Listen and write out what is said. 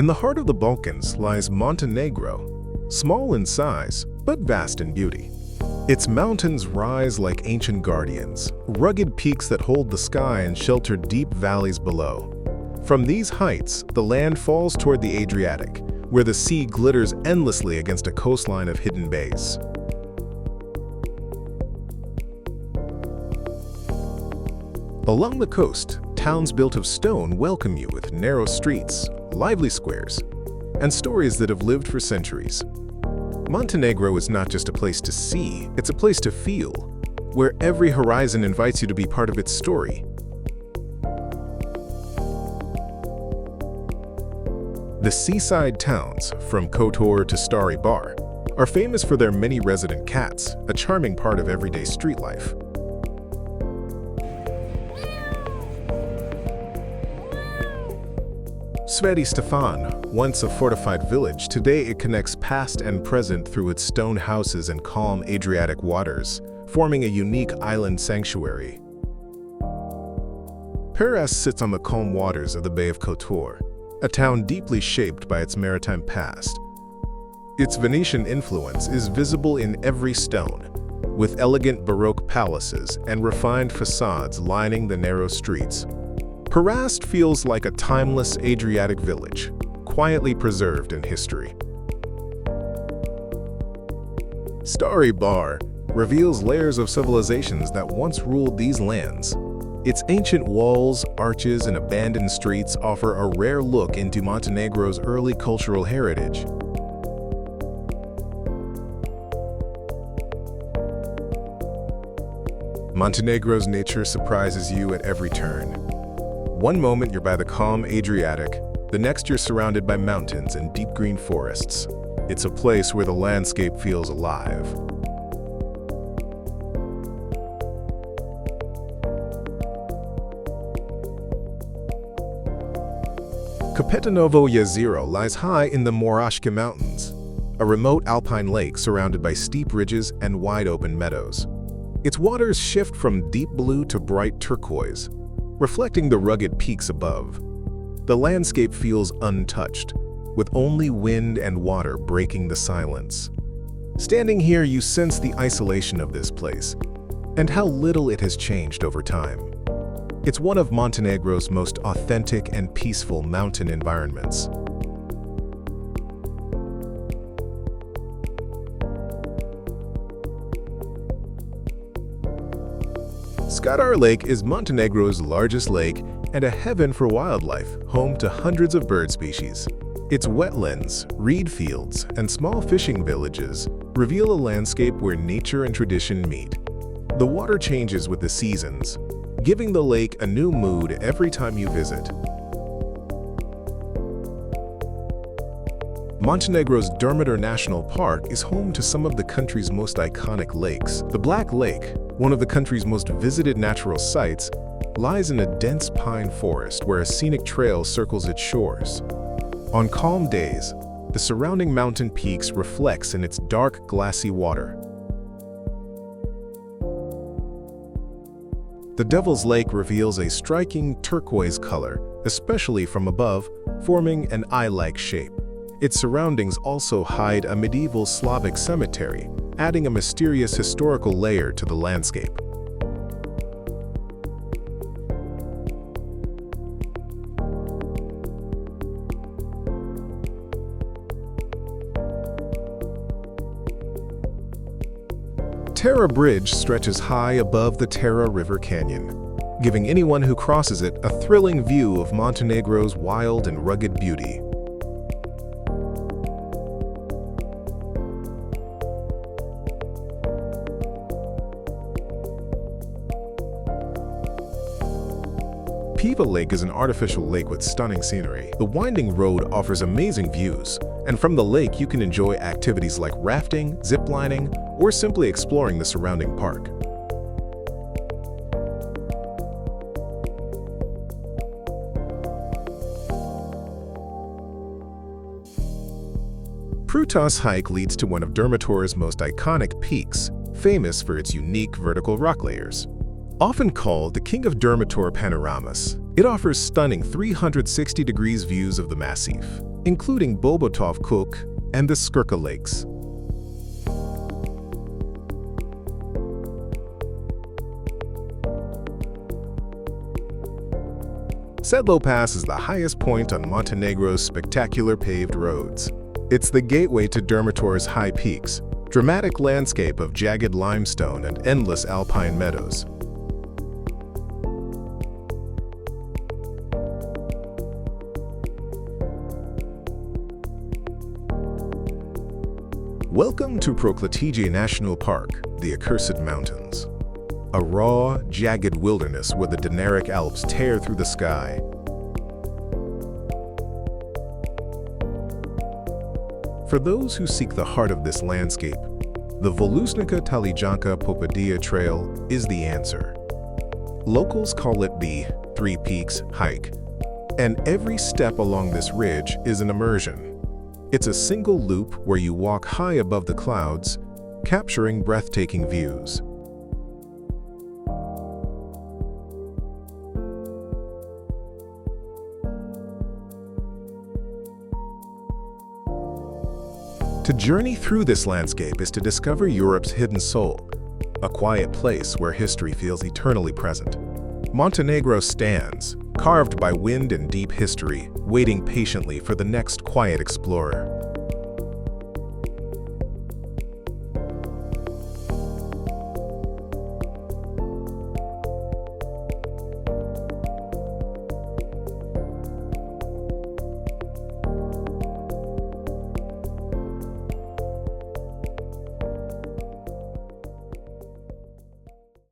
In the heart of the Balkans lies Montenegro, small in size, but vast in beauty. Its mountains rise like ancient guardians, rugged peaks that hold the sky and shelter deep valleys below. From these heights, the land falls toward the Adriatic, where the sea glitters endlessly against a coastline of hidden bays. Along the coast, towns built of stone welcome you with narrow streets, lively squares, and stories that have lived for centuries. Montenegro is not just a place to see, it's a place to feel, where every horizon invites you to be part of its story. The seaside towns, from Kotor to Stari Bar, are famous for their many resident cats, a charming part of everyday street life. Sveti Stefan, once a fortified village, today it connects past and present through its stone houses and calm Adriatic waters, forming a unique island sanctuary. Perast sits on the calm waters of the Bay of Kotor, a town deeply shaped by its maritime past. Its Venetian influence is visible in every stone, with elegant baroque palaces and refined facades lining the narrow streets. Perast feels like a timeless Adriatic village, quietly preserved in history. Stari Bar reveals layers of civilizations that once ruled these lands. Its ancient walls, arches, and abandoned streets offer a rare look into Montenegro's early cultural heritage. Montenegro's nature surprises you at every turn. One moment you're by the calm Adriatic, the next you're surrounded by mountains and deep green forests. It's a place where the landscape feels alive. Capitanovo Jezero lies high in the Morashka Mountains, a remote alpine lake surrounded by steep ridges and wide open meadows. Its waters shift from deep blue to bright turquoise, reflecting the rugged peaks above. The landscape feels untouched, with only wind and water breaking the silence. Standing here, you sense the isolation of this place, and how little it has changed over time. It's one of Montenegro's most authentic and peaceful mountain environments. Skadar Lake is Montenegro's largest lake and a heaven for wildlife, home to hundreds of bird species. Its wetlands, reed fields, and small fishing villages reveal a landscape where nature and tradition meet. The water changes with the seasons, giving the lake a new mood every time you visit. Montenegro's Durmitor National Park is home to some of the country's most iconic lakes. The Black Lake, one of the country's most visited natural sites, lies in a dense pine forest where a scenic trail circles its shores. On calm days, the surrounding mountain peaks reflects in its dark, glassy water. The Devil's Lake reveals a striking turquoise color, especially from above, forming an eye-like shape. Its surroundings also hide a medieval Slavic cemetery, adding a mysterious historical layer to the landscape. Tara Bridge stretches high above the Tara River Canyon, giving anyone who crosses it a thrilling view of Montenegro's wild and rugged beauty. Piva Lake is an artificial lake with stunning scenery. The winding road offers amazing views, and from the lake you can enjoy activities like rafting, ziplining, or simply exploring the surrounding park. Prokletije hike leads to one of Durmitor's most iconic peaks, famous for its unique vertical rock layers. Often called the King of Durmitor panoramas, it offers stunning 360 degrees views of the Massif. including Bobotov Kuk and the Skrka Lakes. Sedlo Pass is the highest point on Montenegro's spectacular paved roads. It's the gateway to Durmitor's high peaks, dramatic landscape of jagged limestone and endless alpine meadows. Welcome to Prokletije National Park, the Accursed Mountains. A raw, jagged wilderness where the Dinaric Alps tear through the sky. For those who seek the heart of this landscape, the Volusnica Talijanka Popadia Trail is the answer. Locals call it the Three Peaks hike, and every step along this ridge is an immersion. It's a single loop where you walk high above the clouds, capturing breathtaking views. To journey through this landscape is to discover Europe's hidden soul, a quiet place where history feels eternally present. Montenegro stands, carved by wind and deep history, waiting patiently for the next quiet explorer.